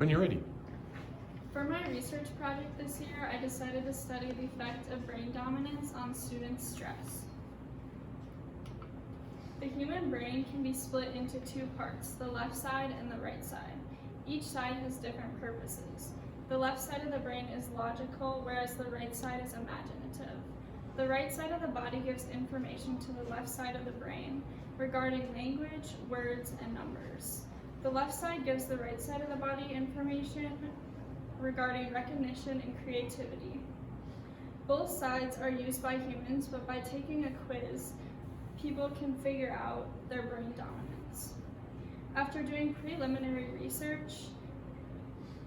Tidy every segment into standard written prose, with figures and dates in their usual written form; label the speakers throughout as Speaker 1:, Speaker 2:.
Speaker 1: When you're ready.
Speaker 2: For my research project this year, I decided to study the effect of brain dominance on students' stress. The human brain can be split into two parts, the left side and the right side. Each side has different purposes. The left side of the brain is logical, whereas the right side is imaginative. The right side of the body gives information to the left side of the brain regarding language, words, and numbers. The left side gives the right side of the body information regarding recognition and creativity. Both sides are used by humans, but by taking a quiz, people can figure out their brain dominance. After doing preliminary research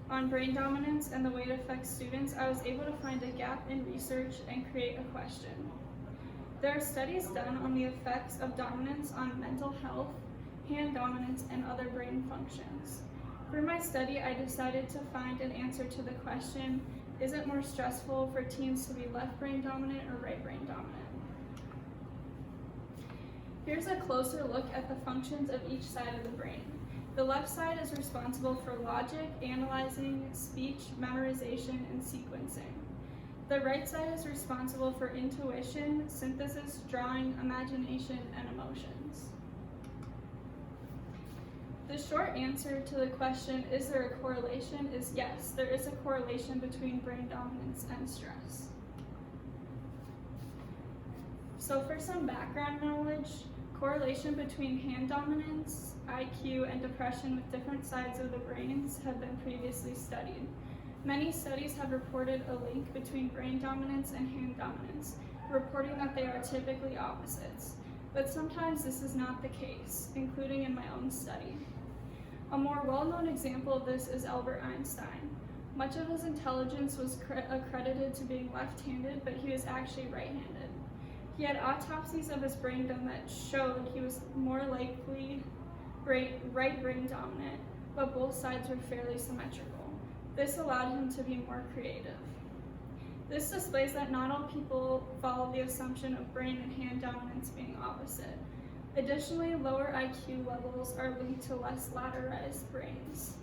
Speaker 2: on brain dominance and the way it affects students, I was able to find a gap in research and create a question. There are studies done on the effects of dominance on mental health, hand dominance, and other brain functions. For my study, I decided to find an answer to the question, is it more stressful for teens to be left brain dominant or right brain dominant? Here's a closer look at the functions of each side of the brain. The left side is responsible for logic, analyzing, speech, memorization, and sequencing. The right side is responsible for intuition, synthesis, drawing, imagination, and emotions. The short answer to the question, is there a correlation, is yes, there is a correlation between brain dominance and stress. So for some background knowledge, correlation between hand dominance, IQ, and depression with different sides of the brains have been previously studied. Many studies have reported a link between brain dominance and hand dominance, reporting that they are typically opposites. But sometimes this is not the case, including in my own study. A more well-known example of this is Albert Einstein. Much of his intelligence was accredited to being left-handed, but he was actually right-handed. He had autopsies of his brain done that showed he was more likely right brain dominant, but both sides were fairly symmetrical. This allowed him to be more creative. This displays that not all people follow the assumption of brain and hand dominance being opposite. Additionally, lower IQ levels are linked to less laterarized brains.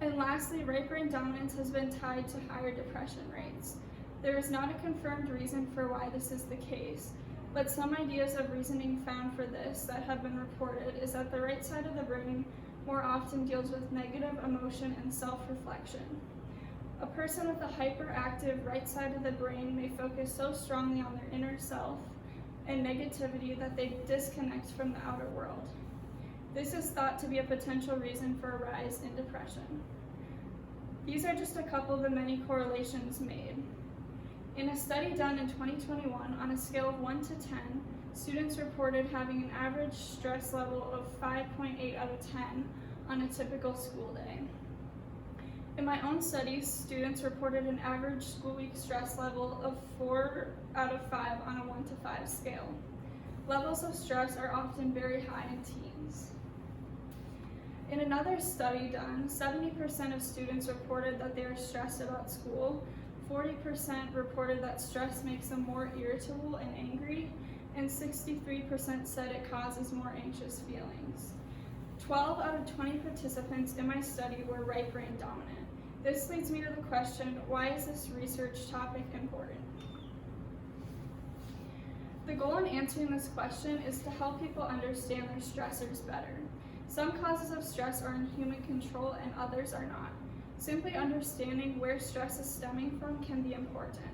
Speaker 2: And lastly, right brain dominance has been tied to higher depression rates. There is not a confirmed reason for why this is the case, but some ideas of reasoning found for this that have been reported is that the right side of the brain more often deals with negative emotion and self-reflection. A person with a hyperactive right side of the brain may focus so strongly on their inner self and negativity that they disconnect from the outer world. This is thought to be a potential reason for a rise in depression. These are just a couple of the many correlations made. In a study done in 2021, on a scale of 1 to 10, students reported having an average stress level of 5.8 out of 10 on a typical school day. In my own studies, students reported an average school week stress level of 4 out of 5 on a 1 to 5 scale. Levels of stress are often very high in teens. In another study done, 70% of students reported that they are stressed about school, 40% reported that stress makes them more irritable and angry, and 63% said it causes more anxious feelings. 12 out of 20 participants in my study were right brain dominant. This leads me to the question, why is this research topic important? The goal in answering this question is to help people understand their stressors better. Some causes of stress are in human control and others are not. Simply understanding where stress is stemming from can be important.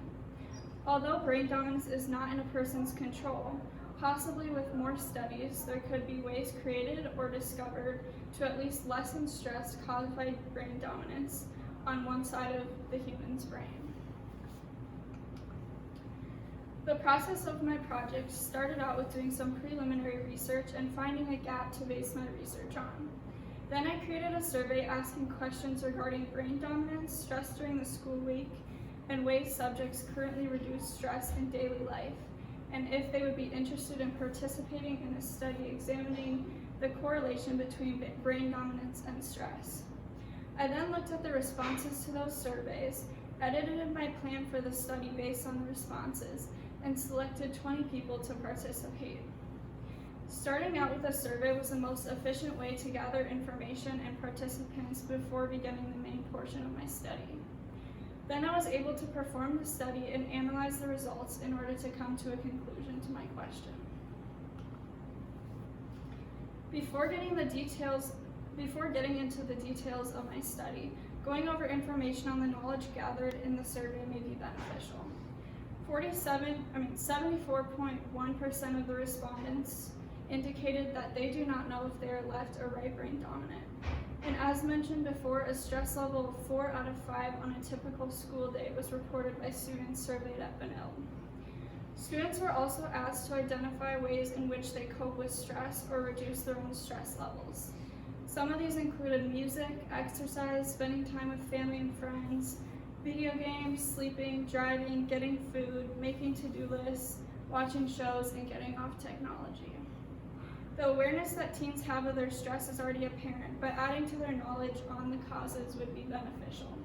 Speaker 2: Although brain dominance is not in a person's control, possibly with more studies, there could be ways created or discovered to at least lessen stress caused by brain dominance on one side of the human's brain. The process of my project started out with doing some preliminary research and finding a gap to base my research on. Then I created a survey asking questions regarding brain dominance, stress during the school week, and ways subjects currently reduce stress in daily life, and if they would be interested in participating in a study examining the correlation between brain dominance and stress. I then looked at the responses to those surveys, edited my plan for the study based on the responses, and selected 20 people to participate. Starting out with a survey was the most efficient way to gather information and participants before beginning the main portion of my study. Then I was able to perform the study and analyze the results in order to come to a conclusion to my question. Before getting into the details of my study, going over information on the knowledge gathered in the survey may be beneficial. 74.1% of the respondents indicated that they do not know if they are left or right brain dominant. And as mentioned before, a stress level of 4 out of 5 on a typical school day was reported by students surveyed at Benilde. Students were also asked to identify ways in which they cope with stress or reduce their own stress levels. Some of these included music, exercise, spending time with family and friends, video games, sleeping, driving, getting food, making to-do lists, watching shows, and getting off technology. The awareness that teens have of their stress is already apparent, but adding to their knowledge on the causes would be beneficial.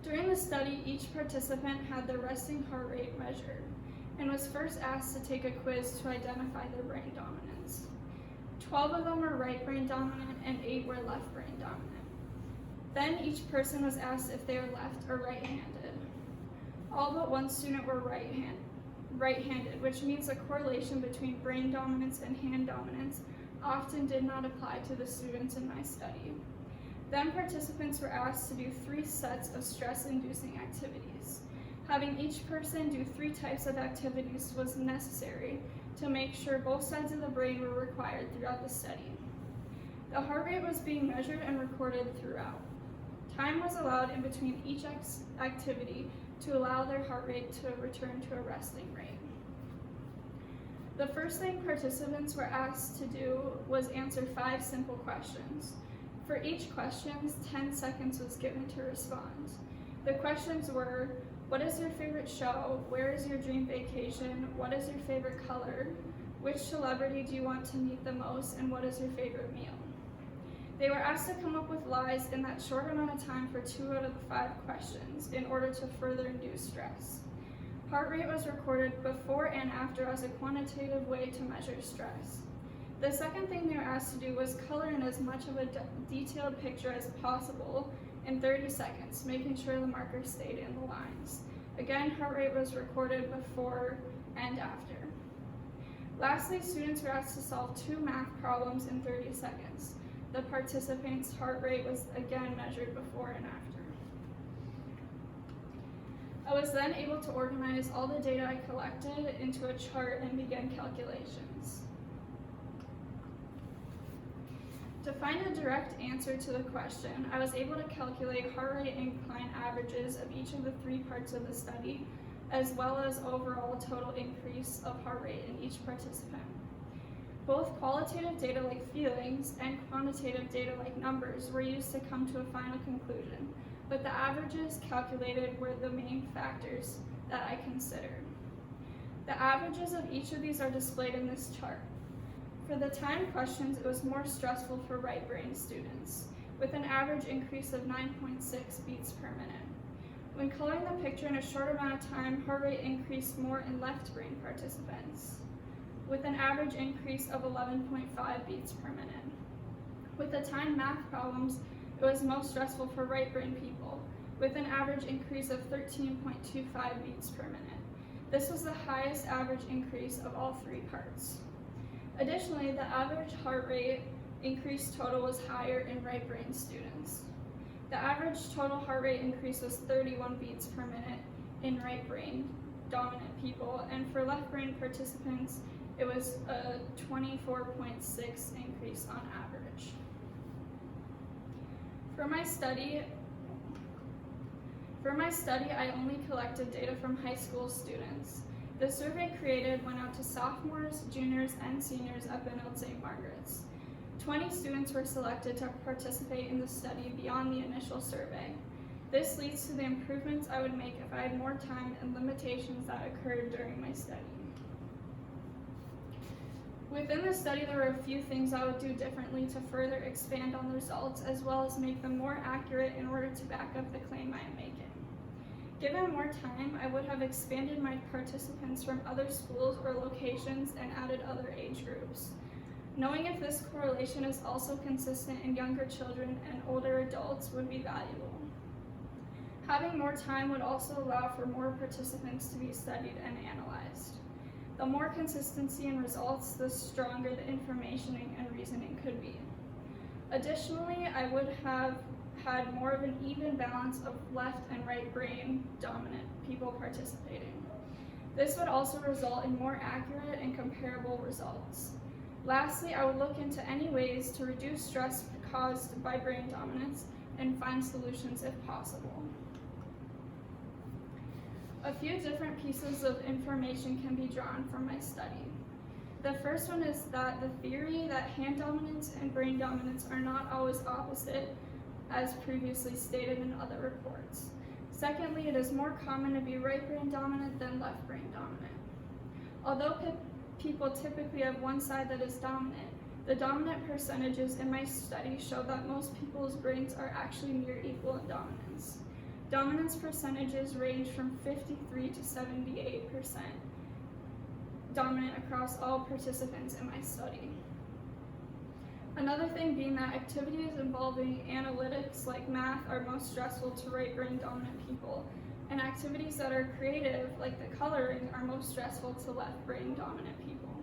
Speaker 2: During the study, each participant had their resting heart rate measured and was first asked to take a quiz to identify their brain dominance. 12 of them were right brain dominant and 8 were left brain dominant. Then each person was asked if they were left or right-handed. All but one student were right-handed, which means a correlation between brain dominance and hand dominance often did not apply to the students in my study. Then participants were asked to do 3 sets of stress-inducing activities. Having each person do 3 types of activities was necessary to make sure both sides of the brain were required throughout the study. The heart rate was being measured and recorded throughout. Time was allowed in between each activity to allow their heart rate to return to a resting rate. The first thing participants were asked to do was answer 5 simple questions. For each question, 10 seconds was given to respond. The questions were, what is your favorite show? Where is your dream vacation? What is your favorite color? Which celebrity do you want to meet the most? And what is your favorite meal? They were asked to come up with lies in that short amount of time for 2 out of the 5 questions in order to further induce stress. Heart rate was recorded before and after as a quantitative way to measure stress. The second thing they were asked to do was color in as much of a detailed picture as possible in 30 seconds, making sure the marker stayed in the lines. Again, heart rate was recorded before and after. Lastly, students were asked to solve 2 math problems in 30 seconds. The participants' heart rate was again measured before and after. I was then able to organize all the data I collected into a chart and begin calculations. To find a direct answer to the question, I was able to calculate heart rate incline averages of each of the 3 parts of the study, as well as overall total increase of heart rate in each participant. Both qualitative data like feelings and quantitative data like numbers were used to come to a final conclusion, but the averages calculated were the main factors that I considered. The averages of each of these are displayed in this chart. For the time questions, it was more stressful for right brain students, with an average increase of 9.6 beats per minute. When coloring the picture in a short amount of time, heart rate increased more in left brain participants, with an average increase of 11.5 beats per minute. With the time math problems, it was most stressful for right brain people, with an average increase of 13.25 beats per minute. This was the highest average increase of all 3 parts. Additionally, the average heart rate increase total was higher in right brain students. The average total heart rate increase was 31 beats per minute in right brain dominant people, and for left brain participants, it was a 24.6 increase on average. For my study, I only collected data from high school students. The survey created went out to sophomores, juniors, and seniors at Benilde St. Margaret's. 20 students were selected to participate in the study beyond the initial survey. This leads to the improvements I would make if I had more time and limitations that occurred during my study. Within the study, there were a few things I would do differently to further expand on the results, as well as make them more accurate in order to back up the claim I am making. Given more time, I would have expanded my participants from other schools or locations and added other age groups. Knowing if this correlation is also consistent in younger children and older adults would be valuable. Having more time would also allow for more participants to be studied and analyzed. The more consistency in results, the stronger the information and reasoning could be. Additionally, I would have had more of an even balance of left and right brain dominant people participating. This would also result in more accurate and comparable results. Lastly, I would look into any ways to reduce stress caused by brain dominance and find solutions if possible. A few different pieces of information can be drawn from my study. The first one is that the theory that hand dominance and brain dominance are not always opposite, as previously stated in other reports. Secondly, it is more common to be right brain dominant than left brain dominant. Although people typically have one side that is dominant, the dominant percentages in my study show that most people's brains are actually near equal in dominance. Dominance percentages range from 53 to 78% dominant across all participants in my study. Another thing being that activities involving analytics like math are most stressful to right brain dominant people, and activities that are creative like the coloring are most stressful to left brain dominant people.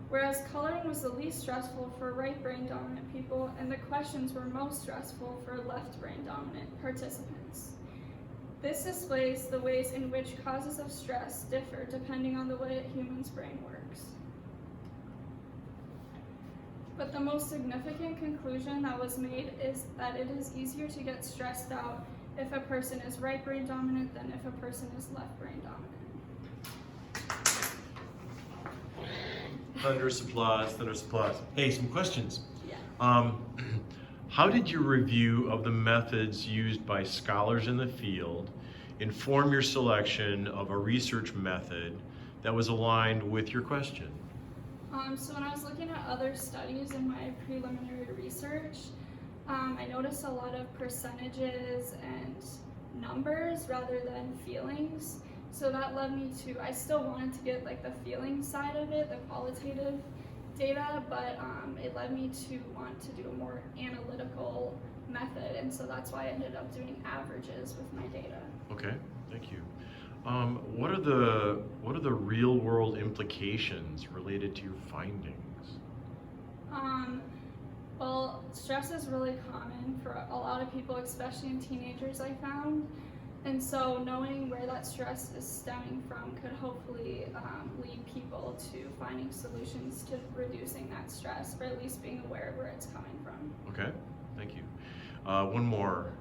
Speaker 2: Whereas coloring was the least stressful for right brain dominant people, and the questions were most stressful for left brain dominant participants. This displays the ways in which causes of stress differ depending on the way a human's brain works. But the most significant conclusion that was made is that it is easier to get stressed out if a person is right brain dominant than if a person is left brain dominant.
Speaker 1: Thunderous applause. Hey, some questions.
Speaker 2: Yeah.
Speaker 1: How did your review of the methods used by scholars in the field inform your selection of a research method that was aligned with your question?
Speaker 2: So when I was looking at other studies in my preliminary research, I noticed a lot of percentages and numbers rather than feelings. So that led me to, I still wanted to get like the feeling side of it, the qualitative data, but it led me to want to do a more analytical method, and so that's why I ended up doing averages with my data.
Speaker 1: Okay, thank you. What are the real world implications related to your findings?
Speaker 2: Well, stress is really common for a lot of people, especially in teenagers, I found. And so knowing where that stress is stemming from could hopefully lead people to finding solutions to reducing that stress, or at least being aware of where it's coming from.
Speaker 1: Okay, thank you. One more.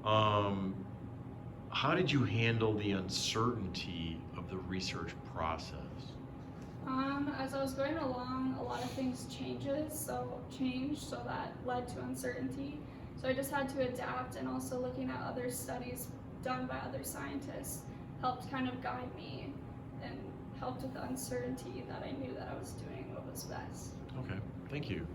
Speaker 1: How did you handle the uncertainty of the research process?
Speaker 2: As I was going along, a lot of things changed, so that led to uncertainty. So I just had to adapt, and also looking at other studies done by other scientists helped kind of guide me and helped with the uncertainty that I knew that I was doing what was best.
Speaker 1: Okay, thank you.